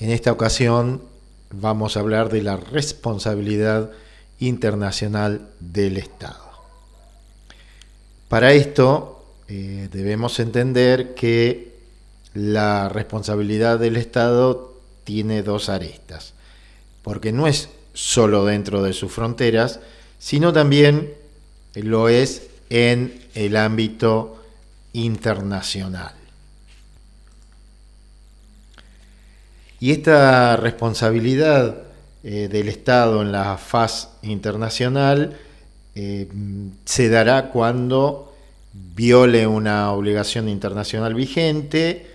En esta ocasión vamos a hablar de la responsabilidad internacional del Estado. Para esto debemos entender que la responsabilidad del Estado tiene dos aristas, porque no es solo dentro de sus fronteras, sino también lo es en el ámbito internacional. Y esta responsabilidad del Estado en la faz internacional se dará cuando viole una obligación internacional vigente.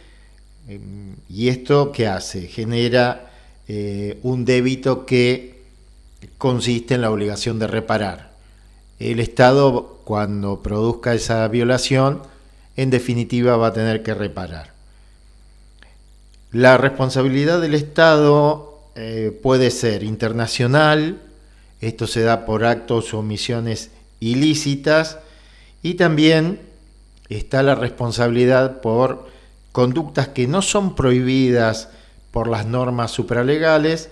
¿Y esto qué hace? Genera un débito que consiste en la obligación de reparar. El Estado, cuando produzca esa violación, en definitiva va a tener que reparar. La responsabilidad del Estado puede ser internacional, esto se da por actos o omisiones ilícitas, y también está la responsabilidad por conductas que no son prohibidas por las normas supralegales,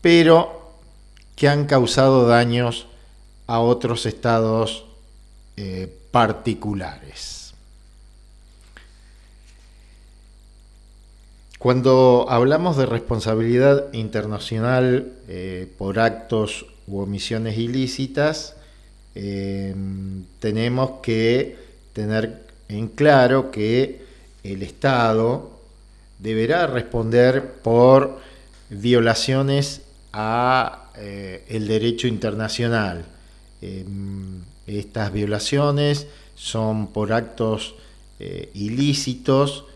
pero que han causado daños a otros estados particulares. Cuando hablamos de responsabilidad internacional por actos u omisiones ilícitas, tenemos que tener en claro que el Estado deberá responder por violaciones a el derecho internacional. Estas violaciones son por actos ilícitos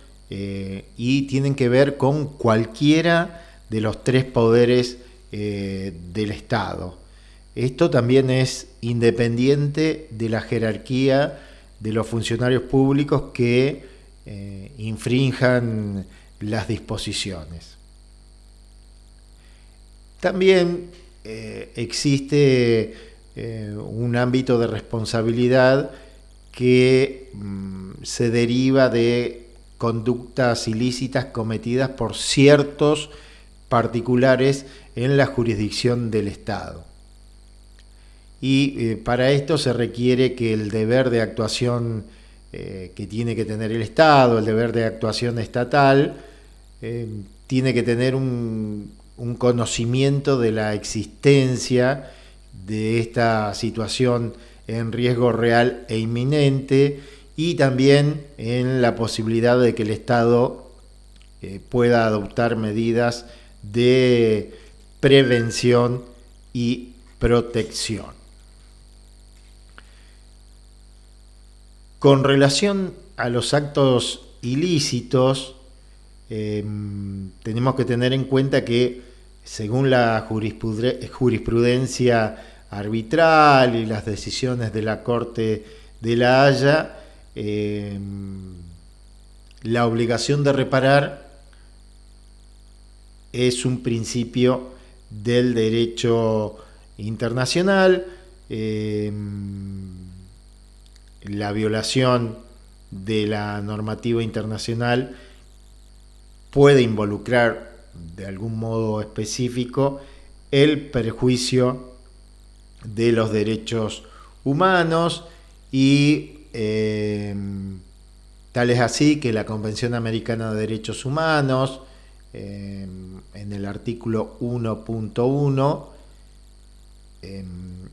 y tienen que ver con cualquiera de los tres poderes del Estado. Esto también es independiente de la jerarquía de los funcionarios públicos que infrinjan las disposiciones. También existe un ámbito de responsabilidad que se deriva de conductas ilícitas cometidas por ciertos particulares en la jurisdicción del Estado. Y para esto se requiere que el deber de actuación que tiene que tener el Estado, el deber de actuación estatal, tiene que tener un conocimiento de la existencia de esta situación en riesgo real e inminente, y también en la posibilidad de que el Estado pueda adoptar medidas de prevención y protección. Con relación a los actos ilícitos, tenemos que tener en cuenta que según la jurisprudencia arbitral y las decisiones de la Corte de La Haya, la obligación de reparar es un principio del derecho internacional. La violación de la normativa internacional puede involucrar de algún modo específico el perjuicio de los derechos humanos, y tal es así que la Convención Americana de Derechos Humanos, en el artículo 1.1,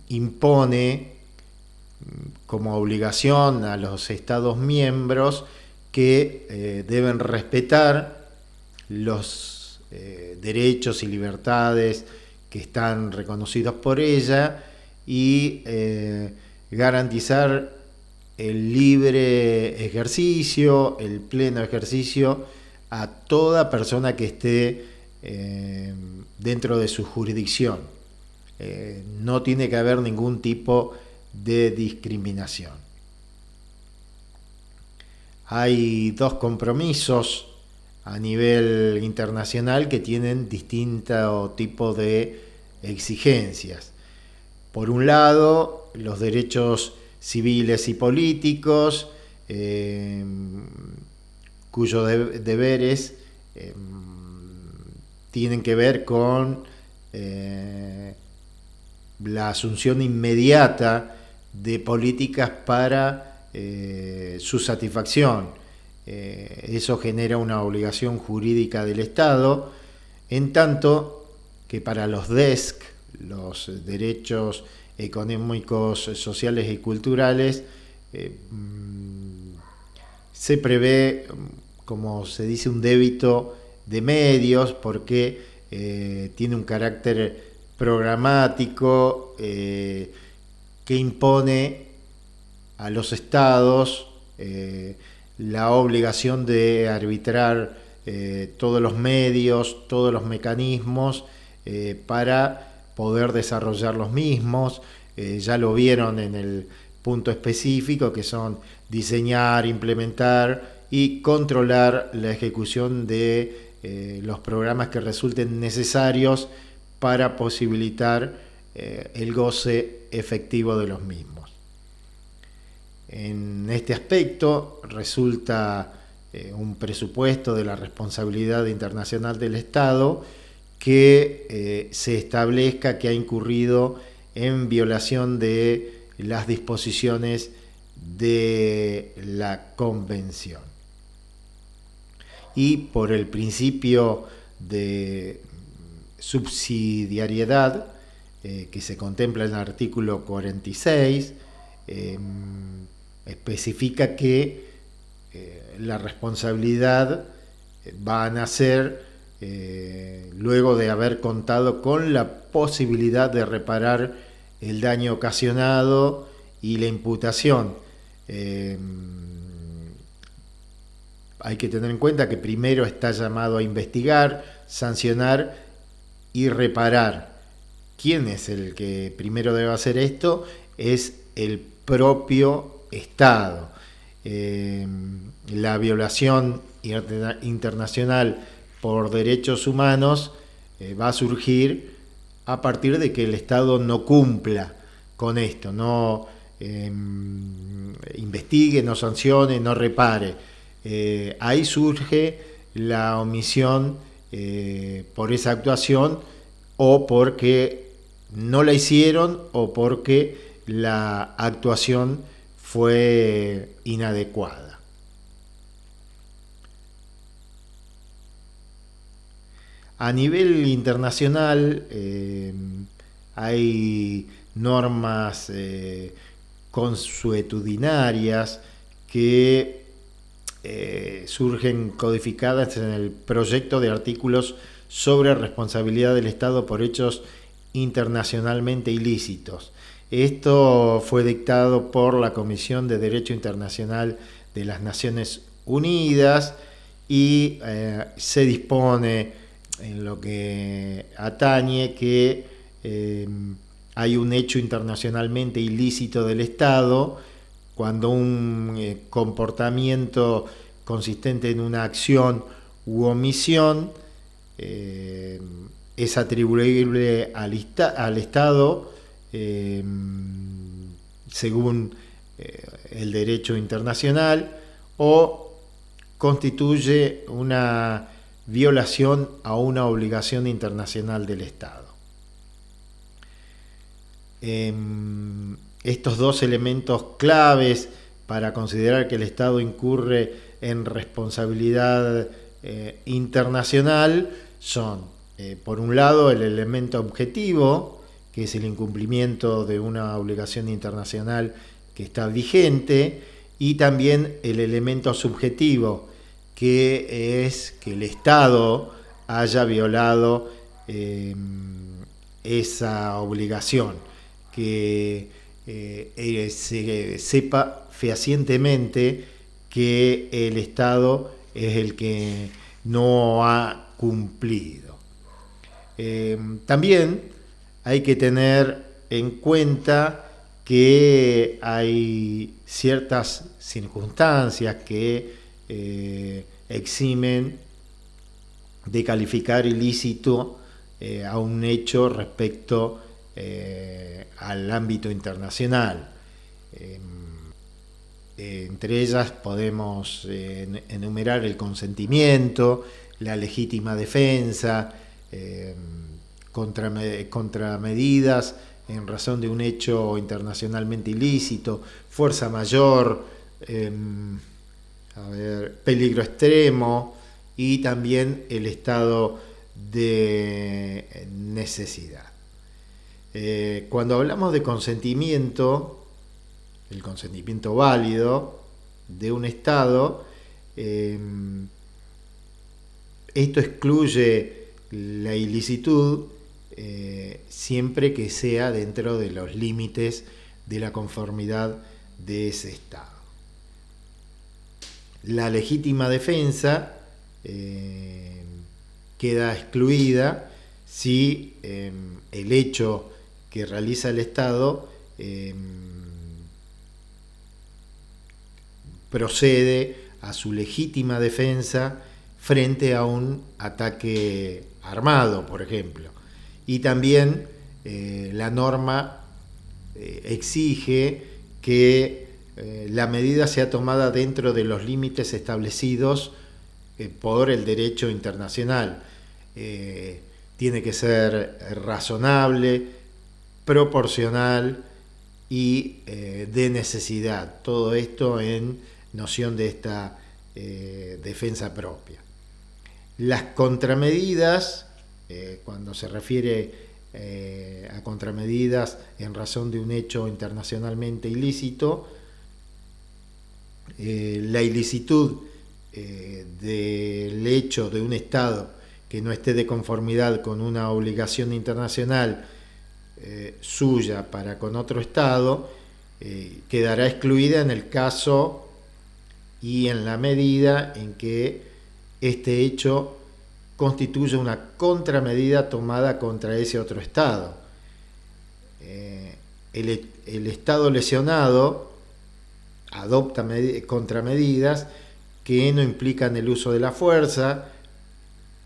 impone como obligación a los Estados miembros que deben respetar los derechos y libertades que están reconocidos por ella y garantizar el libre ejercicio, el pleno ejercicio a toda persona que esté dentro de su jurisdicción. No tiene que haber ningún tipo de discriminación. Hay dos compromisos a nivel internacional que tienen distinto tipo de exigencias. Por un lado, los derechos civiles y políticos, cuyos deberes tienen que ver con la asunción inmediata de políticas para su satisfacción. Eso genera una obligación jurídica del Estado, en tanto que para los DESC, los derechos económicos, sociales y culturales, se prevé, como se dice, un débito de medios, porque tiene un carácter programático que impone a los estados la obligación de arbitrar todos los medios, todos los mecanismos para poder desarrollar los mismos. Ya lo vieron en el punto específico, que son diseñar, implementar y controlar la ejecución de los programas que resulten necesarios para posibilitar el goce efectivo de los mismos. En este aspecto resulta un presupuesto de la responsabilidad internacional del Estado que se establezca que ha incurrido en violación de las disposiciones de la Convención. Y por el principio de subsidiariedad que se contempla en el artículo 46, especifica que la responsabilidad va a nacer luego de haber contado con la posibilidad de reparar el daño ocasionado y la imputación. Hay que tener en cuenta que primero está llamado a investigar, sancionar y reparar. ¿Quién es el que primero debe hacer esto? Es el propio Estado. La violación internacional por derechos humanos va a surgir a partir de que el Estado no cumpla con esto, no investigue, no sancione, no repare. Ahí surge la omisión por esa actuación, o porque no la hicieron, o porque la actuación fue inadecuada. A nivel internacional hay normas consuetudinarias que surgen codificadas en el proyecto de artículos sobre responsabilidad del Estado por hechos internacionalmente ilícitos. Esto fue dictado por la Comisión de Derecho Internacional de las Naciones Unidas y se dispone en lo que atañe que hay un hecho internacionalmente ilícito del Estado cuando un comportamiento consistente en una acción u omisión es atribuible al Estado según el derecho internacional, o constituye una violación a una obligación internacional del Estado. Estos dos elementos claves para considerar que el Estado incurre en responsabilidad internacional son, por un lado, el elemento objetivo, que es el incumplimiento de una obligación internacional que está vigente, y también el elemento subjetivo, que es que el Estado haya violado esa obligación, que se sepa fehacientemente que el Estado es el que no ha cumplido. También hay que tener en cuenta que hay ciertas circunstancias que eximen de calificar ilícito a un hecho respecto al ámbito internacional. Entre ellas podemos enumerar el consentimiento, la legítima defensa, eh, contramedidas en razón de un hecho internacionalmente ilícito, fuerza mayor, peligro extremo y también el estado de necesidad. Cuando hablamos de consentimiento, el consentimiento válido de un estado, esto excluye la ilicitud siempre que sea dentro de los límites de la conformidad de ese estado. La legítima defensa queda excluida si el hecho que realiza el Estado procede a su legítima defensa frente a un ataque armado, por ejemplo. Y también la norma exige que la medida sea tomada dentro de los límites establecidos por el derecho internacional. Tiene que ser razonable, proporcional y de necesidad. Todo esto en noción de esta defensa propia. Las contramedidas, cuando se refiere a contramedidas en razón de un hecho internacionalmente ilícito, la ilicitud del hecho de un Estado que no esté de conformidad con una obligación internacional suya para con otro Estado quedará excluida en el caso y en la medida en que este hecho constituye una contramedida tomada contra ese otro Estado. El Estado lesionado adopta contramedidas que no implican el uso de la fuerza,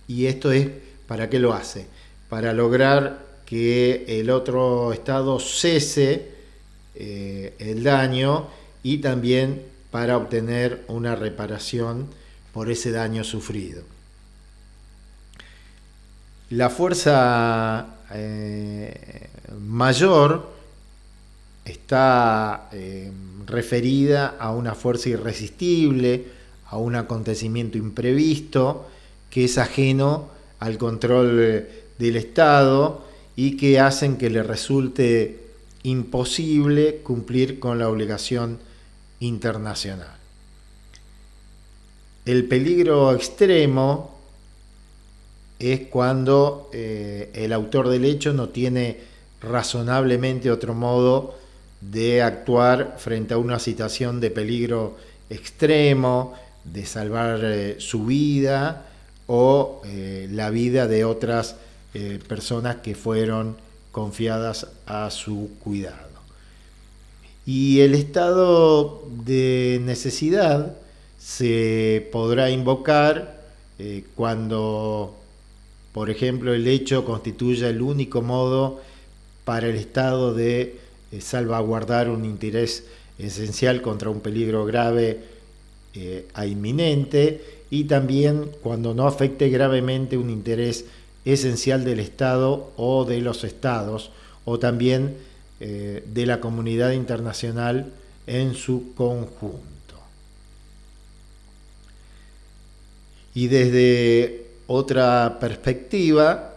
y esto es, ¿para qué lo hace? Para lograr que el otro Estado cese el daño y también para obtener una reparación por ese daño sufrido. La fuerza mayor está referida a una fuerza irresistible, a un acontecimiento imprevisto que es ajeno al control del Estado y que hacen que le resulte imposible cumplir con la obligación internacional. El peligro extremo es cuando el autor del hecho no tiene razonablemente otro modo de actuar frente a una situación de peligro extremo, de salvar su vida o la vida de otras personas que fueron confiadas a su cuidado. Y el estado de necesidad se podrá invocar cuando, por ejemplo, el hecho constituya el único modo para el Estado de salvaguardar un interés esencial contra un peligro grave a inminente, y también cuando no afecte gravemente un interés esencial del Estado o de los Estados, o también de la comunidad internacional en su conjunto. Y desde otra perspectiva,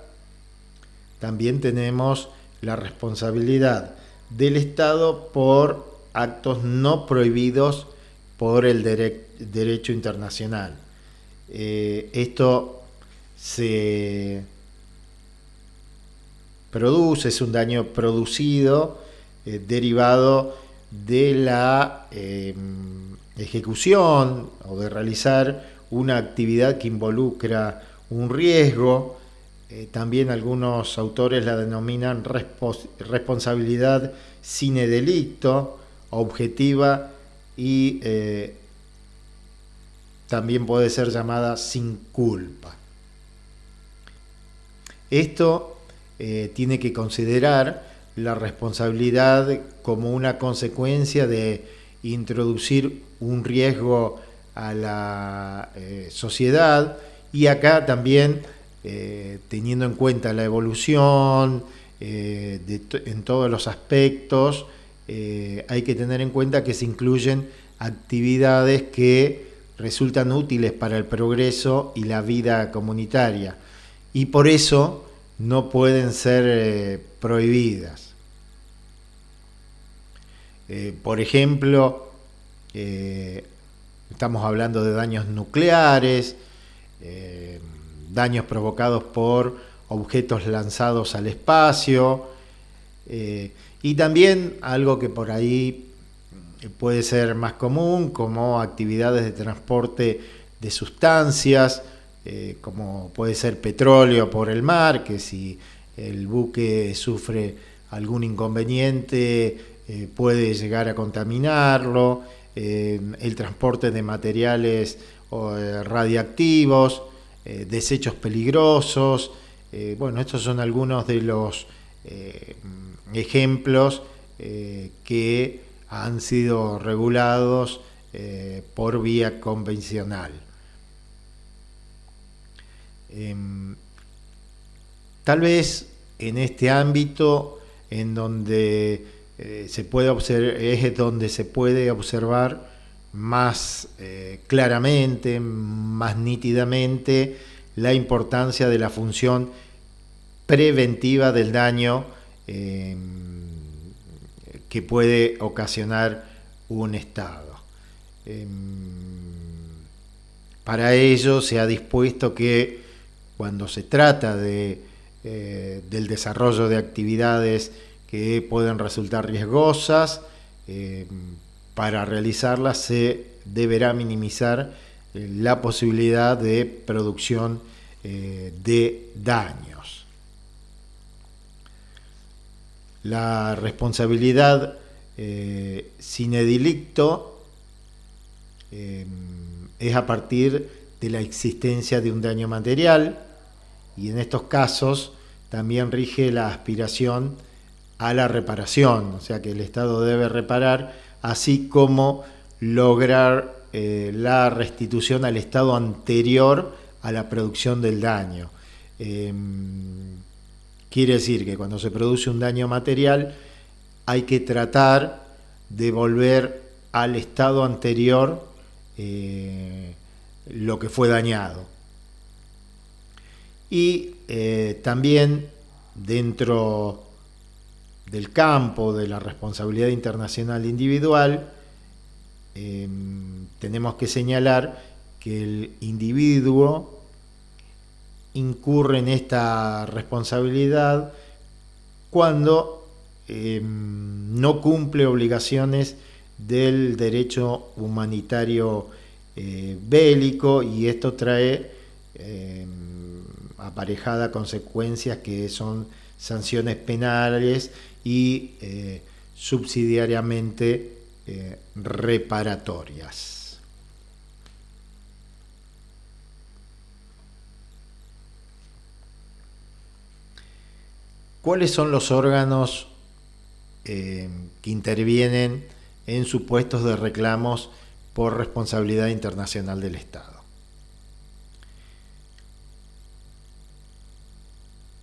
también tenemos la responsabilidad del Estado por actos no prohibidos por el derecho internacional. Esto se produce, es un daño producido derivado de la ejecución o de realizar una actividad que involucra un riesgo. También algunos autores la denominan responsabilidad sine delicto, objetiva, y también puede ser llamada sin culpa. Esto tiene que considerar la responsabilidad como una consecuencia de introducir un riesgo a la sociedad, y acá también teniendo en cuenta la evolución en todos los aspectos, hay que tener en cuenta que se incluyen actividades que resultan útiles para el progreso y la vida comunitaria, y por eso no pueden ser prohibidas. Por ejemplo, estamos hablando de daños nucleares, daños provocados por objetos lanzados al espacio, y también algo que por ahí puede ser más común, como actividades de transporte de sustancias, como puede ser petróleo por el mar, que si el buque sufre algún inconveniente puede llegar a contaminarlo, el transporte de materiales radiactivos, desechos peligrosos. Bueno, estos son algunos de los ejemplos que han sido regulados por vía convencional. Tal vez en este ámbito en donde se puede observar, es donde se puede observar más claramente, más nítidamente, la importancia de la función preventiva del daño que puede ocasionar un Estado. Para ello se ha dispuesto que cuando se trata del desarrollo de actividades que pueden resultar riesgosas, para realizarlas se deberá minimizar la posibilidad de producción de daños. La responsabilidad sine delicto es a partir de la existencia de un daño material, y en estos casos también rige la aspiración a la reparación, o sea que el Estado debe reparar, así como lograr la restitución al estado anterior a la producción del daño. Quiere decir que cuando se produce un daño material hay que tratar de volver al estado anterior lo que fue dañado. Y también dentro del campo de la responsabilidad internacional individual, tenemos que señalar que el individuo incurre en esta responsabilidad cuando no cumple obligaciones del derecho humanitario bélico, y esto trae aparejada consecuencias que son sanciones penales y subsidiariamente reparatorias. ¿Cuáles son los órganos que intervienen en supuestos de reclamos por responsabilidad internacional del Estado?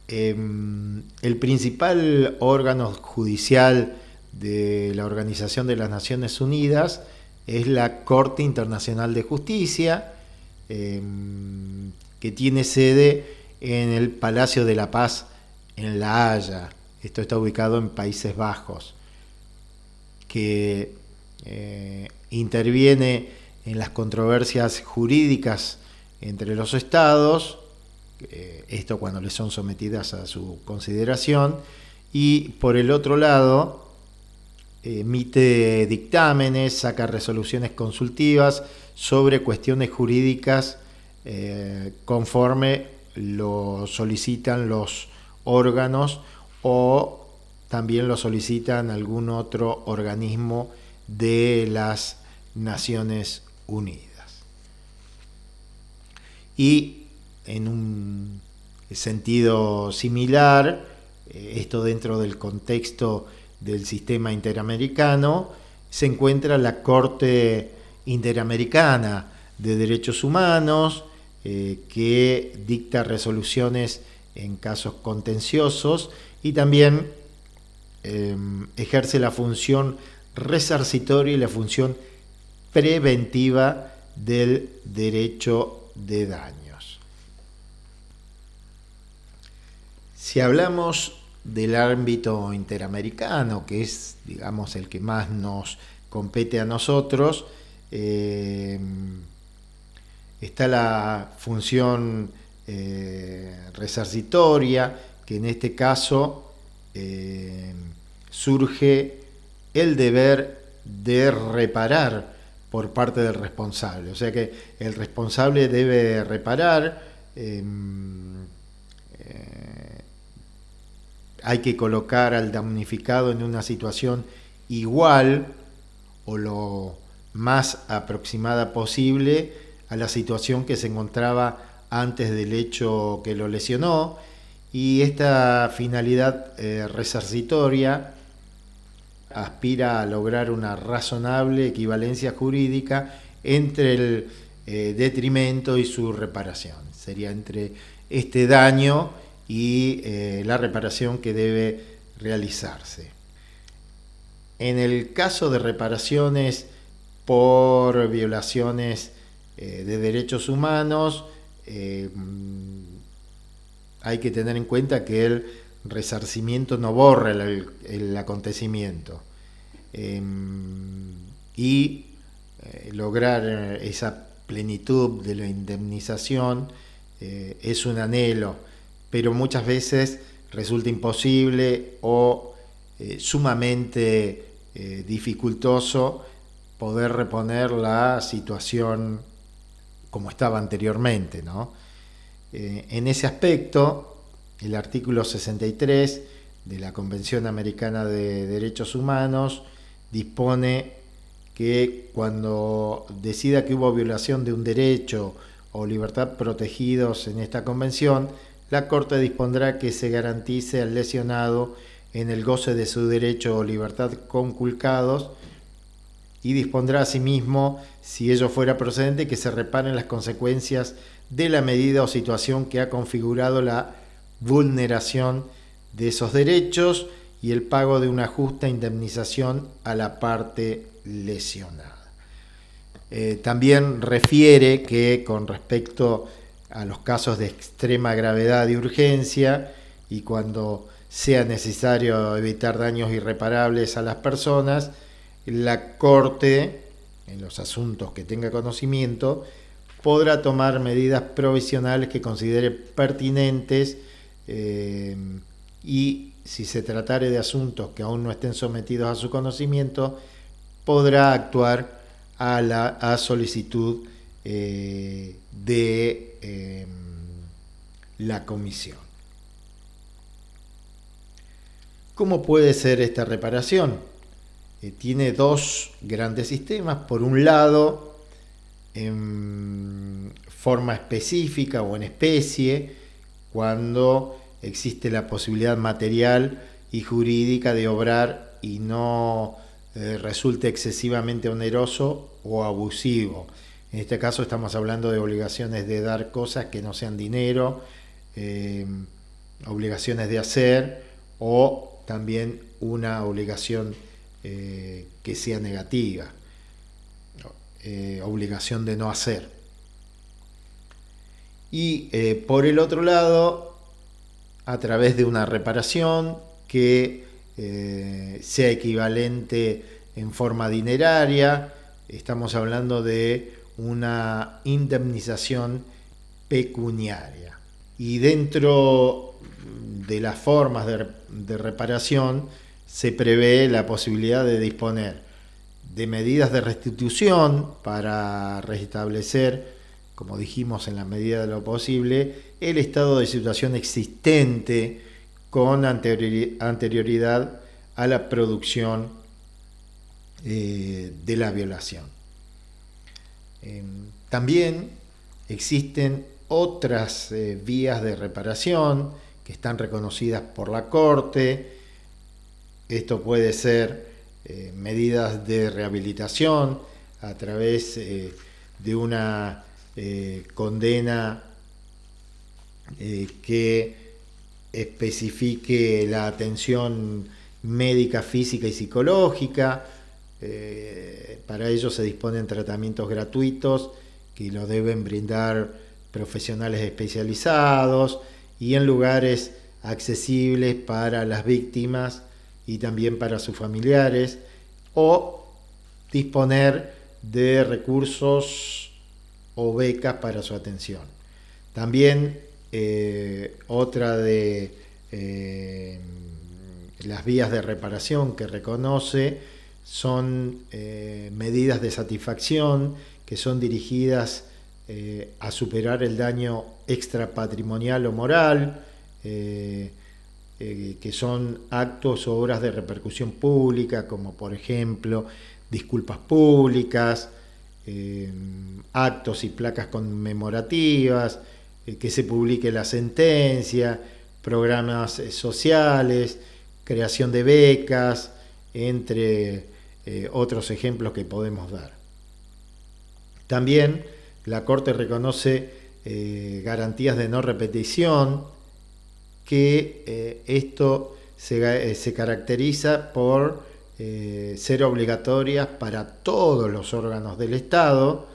El principal órgano judicial de la Organización de las Naciones Unidas es la Corte Internacional de Justicia, que tiene sede en el Palacio de la Paz en La Haya. Esto está ubicado en Países Bajos, que interviene en las controversias jurídicas entre los estados, esto cuando les son sometidas a su consideración, y por el otro lado emite dictámenes, saca resoluciones consultivas sobre cuestiones jurídicas conforme lo solicitan los órganos o también lo solicitan algún otro organismo de las Naciones Unidas. Y en un sentido similar, esto dentro del contexto del sistema interamericano, se encuentra la Corte Interamericana de Derechos Humanos, que dicta resoluciones en casos contenciosos y también ejerce la función resarcitoria y la función preventiva del derecho de daños. Si hablamos del ámbito interamericano, que es, digamos, el que más nos compete a nosotros, está la función resarcitoria, que en este caso surge el deber de reparar por parte del responsable. O sea que el responsable debe reparar, hay que colocar al damnificado en una situación igual o lo más aproximada posible a la situación que se encontraba antes del hecho que lo lesionó, y esta finalidad resarcitoria aspira a lograr una razonable equivalencia jurídica entre el detrimento y su reparación. Sería entre este daño y la reparación que debe realizarse. En el caso de reparaciones por violaciones de derechos humanos, hay que tener en cuenta que el resarcimiento no borra el acontecimiento, y lograr esa plenitud de la indemnización es un anhelo, pero muchas veces resulta imposible o sumamente dificultoso poder reponer la situación como estaba anteriormente, ¿no? En ese aspecto, el artículo 63 de la Convención Americana de Derechos Humanos dispone que cuando decida que hubo violación de un derecho o libertad protegidos en esta convención, la Corte dispondrá que se garantice al lesionado en el goce de su derecho o libertad conculcados, y dispondrá asimismo, si ello fuera procedente, que se reparen las consecuencias de la medida o situación que ha configurado la vulneración de esos derechos y el pago de una justa indemnización a la parte lesionada. También refiere que con respecto a los casos de extrema gravedad y urgencia, y cuando sea necesario evitar daños irreparables a las personas, la Corte, en los asuntos que tenga conocimiento, podrá tomar medidas provisionales que considere pertinentes, y si se tratare de asuntos que aún no estén sometidos a su conocimiento, podrá actuar a solicitud de la comisión. ¿Cómo puede ser esta reparación? Tiene dos grandes sistemas. Por un lado, en forma específica o en especie, cuando existe la posibilidad material y jurídica de obrar y no resulte excesivamente oneroso o abusivo. En este caso estamos hablando de obligaciones de dar cosas que no sean dinero, obligaciones de hacer, o también una obligación que sea negativa, obligación de no hacer. Y por el otro lado, a través de una reparación que sea equivalente en forma dineraria, estamos hablando de una indemnización pecuniaria. Y dentro de las formas de reparación se prevé la posibilidad de disponer de medidas de restitución para restablecer, como dijimos, en la medida de lo posible, el estado de situación existente con anterioridad a la producción de la violación. También existen otras vías de reparación que están reconocidas por la Corte. Esto puede ser medidas de rehabilitación a través de una condena que especifique la atención médica, física y psicológica. Para ello se disponen tratamientos gratuitos que lo deben brindar profesionales especializados y en lugares accesibles para las víctimas y también para sus familiares, o disponer de recursos o becas para su atención. También otra de las vías de reparación que reconoce son medidas de satisfacción que son dirigidas a superar el daño extrapatrimonial o moral, que son actos o obras de repercusión pública, como por ejemplo disculpas públicas, actos y placas conmemorativas, que se publique la sentencia, programas sociales, creación de becas, entre otros ejemplos que podemos dar. También la Corte reconoce garantías de no repetición, que esto se caracteriza por ser obligatorias para todos los órganos del Estado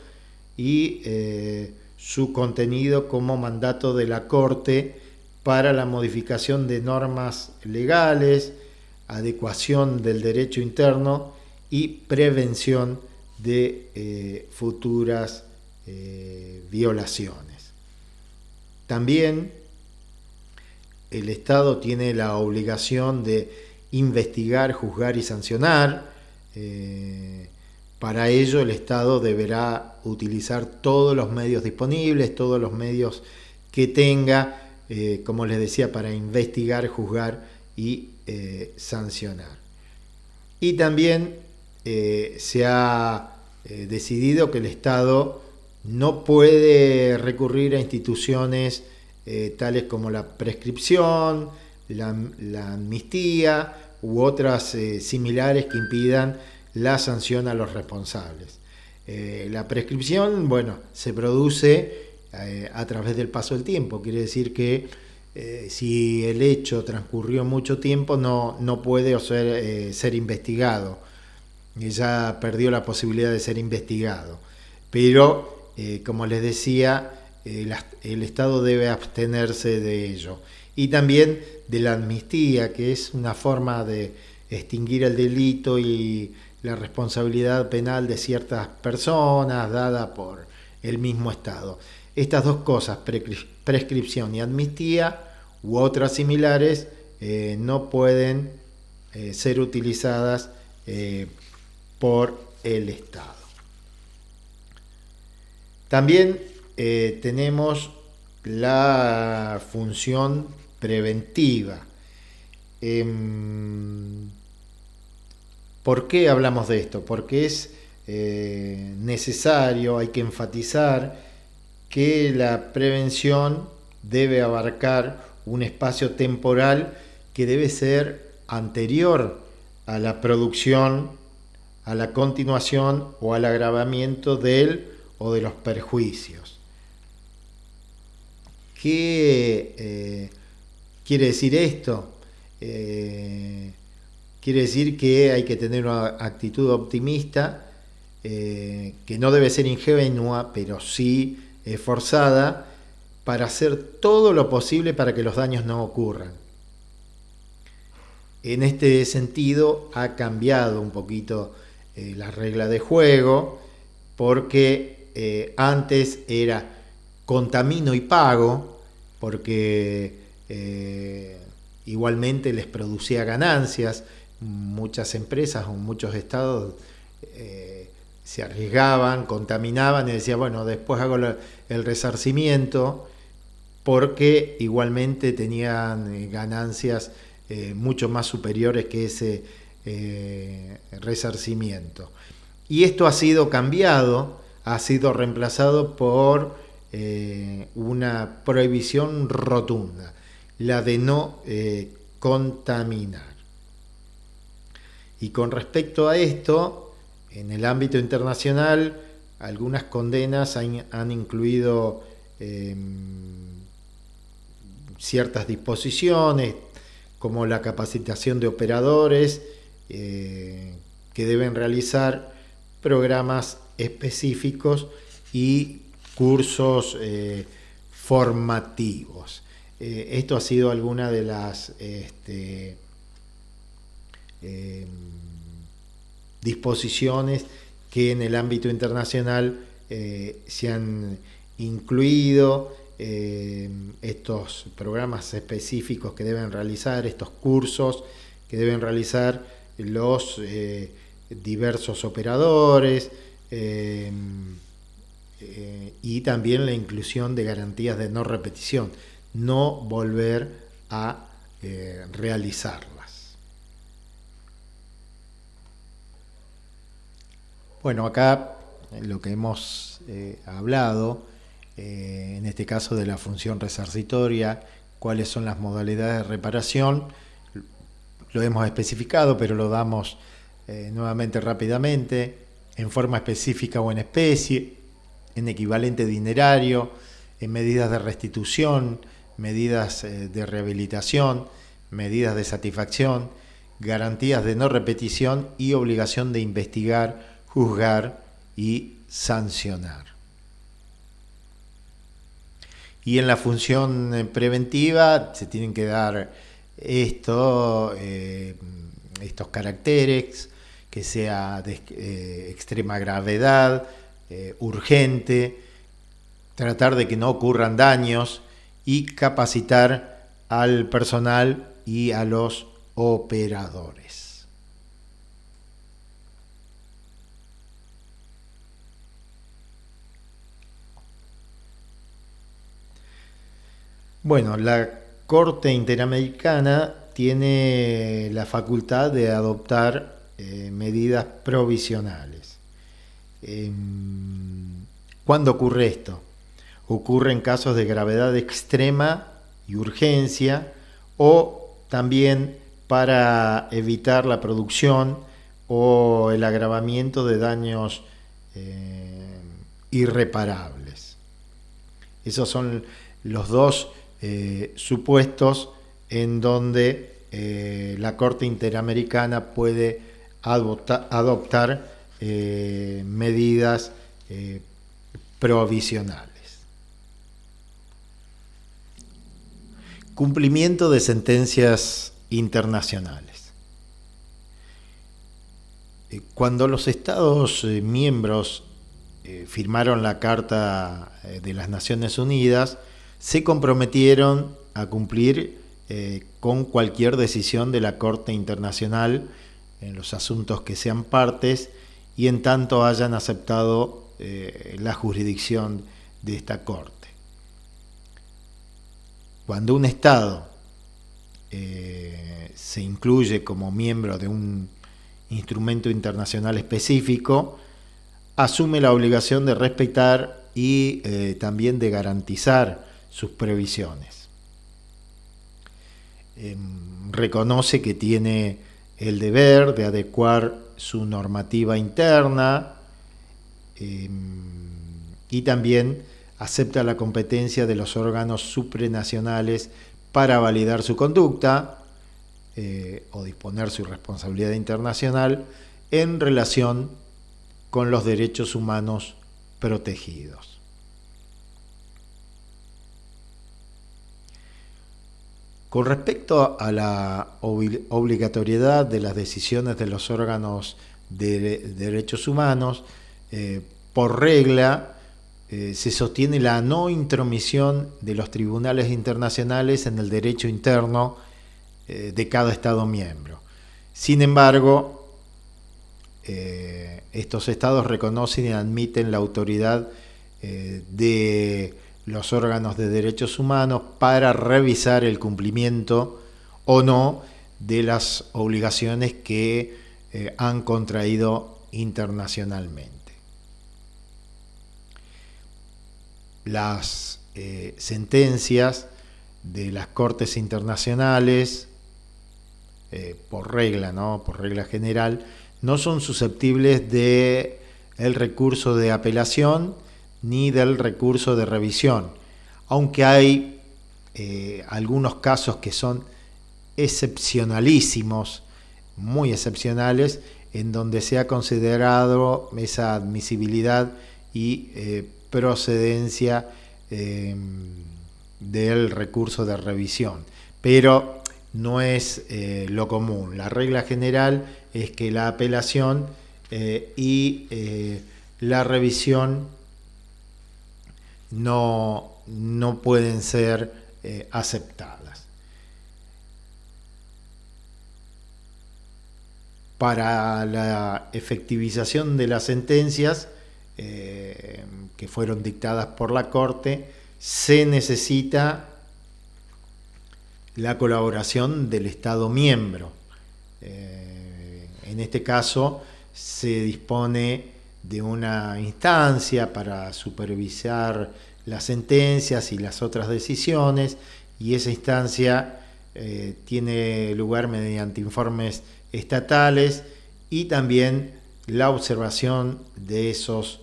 y su contenido como mandato de la Corte para la modificación de normas legales, adecuación del derecho interno y prevención de futuras violaciones. También el Estado tiene la obligación de investigar, juzgar y sancionar. Para ello el Estado deberá utilizar todos los medios disponibles, todos los medios que tenga, como les decía, para investigar, juzgar y sancionar. Y también se ha decidido que el Estado no puede recurrir a instituciones tales como la prescripción, la amnistía u otras similares que impidan la sanción a los responsables. La prescripción, se produce a través del paso del tiempo, quiere decir que si el hecho transcurrió mucho tiempo no puede ser investigado, ya perdió la posibilidad de ser investigado, pero como les decía, el Estado debe abstenerse de ello. Y también de la amnistía, que es una forma de extinguir el delito y la responsabilidad penal de ciertas personas dada por el mismo Estado. Estas dos cosas, prescripción y amnistía u otras similares, no pueden ser utilizadas por el Estado. También tenemos la función preventiva. ¿Por qué hablamos de esto? Porque es necesario, hay que enfatizar que la prevención debe abarcar un espacio temporal que debe ser anterior a la producción, a la continuación o al agravamiento del o de los perjuicios. ¿Qué quiere decir esto? Quiere decir que hay que tener una actitud optimista, que no debe ser ingenua, pero sí esforzada, para hacer todo lo posible para que los daños no ocurran. En este sentido ha cambiado un poquito la regla de juego, porque antes era contamino y pago, porque igualmente les producía ganancias. Muchas empresas o muchos estados se arriesgaban, contaminaban y decían, bueno, después hago el resarcimiento, porque igualmente tenían ganancias mucho más superiores que ese resarcimiento. Y esto ha sido cambiado, ha sido reemplazado por una prohibición rotunda, la de no contaminar. Y con respecto a esto, en el ámbito internacional, algunas condenas han incluido ciertas disposiciones, como la capacitación de operadores que deben realizar programas específicos y cursos formativos. Esto ha sido alguna de las disposiciones que en el ámbito internacional se han incluido, estos programas específicos que deben realizar, estos cursos que deben realizar los diversos operadores, y también la inclusión de garantías de no repetición, no volver a realizarlas. Bueno, acá lo que hemos hablado, en este caso de la función resarcitoria, cuáles son las modalidades de reparación, lo hemos especificado, pero lo damos nuevamente rápidamente: en forma específica o en especie, en equivalente dinerario, en medidas de restitución, medidas de rehabilitación, medidas de satisfacción, garantías de no repetición y obligación de investigar, juzgar y sancionar. Y en la función preventiva se tienen que dar estos caracteres: que sea de extrema gravedad, urgente, tratar de que no ocurran daños y capacitar al personal y a los operadores. Bueno, la Corte Interamericana tiene la facultad de adoptar medidas provisionales. ¿Cuándo ocurre esto? Ocurre en casos de gravedad extrema y urgencia, o también para evitar la producción o el agravamiento de daños irreparables. Esos son los dos supuestos en donde la Corte Interamericana puede adoptar medidas provisionales. Cumplimiento de sentencias internacionales. Cuando los Estados miembros firmaron la Carta de las Naciones Unidas, se comprometieron a cumplir con cualquier decisión de la Corte Internacional en los asuntos que sean partes y en tanto hayan aceptado la jurisdicción de esta Corte. Cuando un Estado se incluye como miembro de un instrumento internacional específico, asume la obligación de respetar y también de garantizar sus previsiones. Reconoce que tiene el deber de adecuar su normativa interna y también acepta la competencia de los órganos supranacionales para validar su conducta o disponer su responsabilidad internacional en relación con los derechos humanos protegidos. Con respecto a la obligatoriedad de las decisiones de los órganos de derechos humanos, por regla, se sostiene la no intromisión de los tribunales internacionales en el derecho interno de cada Estado miembro. Sin embargo, estos Estados reconocen y admiten la autoridad de los órganos de derechos humanos para revisar el cumplimiento o no de las obligaciones que han contraído internacionalmente. Las sentencias de las cortes internacionales, por regla, ¿no? Por regla general, no son susceptibles de el recurso de apelación ni del recurso de revisión, aunque hay algunos casos que son excepcionalísimos, muy excepcionales, en donde se ha considerado esa admisibilidad y procedencia del recurso de revisión, pero no es lo común. La regla general es que la apelación y la revisión no pueden ser aceptadas. Para la efectivización de las sentencias que fueron dictadas por la Corte, se necesita la colaboración del Estado miembro. En este caso, se dispone de una instancia para supervisar las sentencias y las otras decisiones, y esa instancia tiene lugar mediante informes estatales y también la observación de esos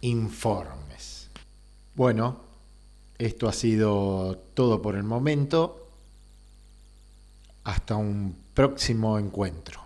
informes. Bueno, esto ha sido todo por el momento. Hasta un próximo encuentro.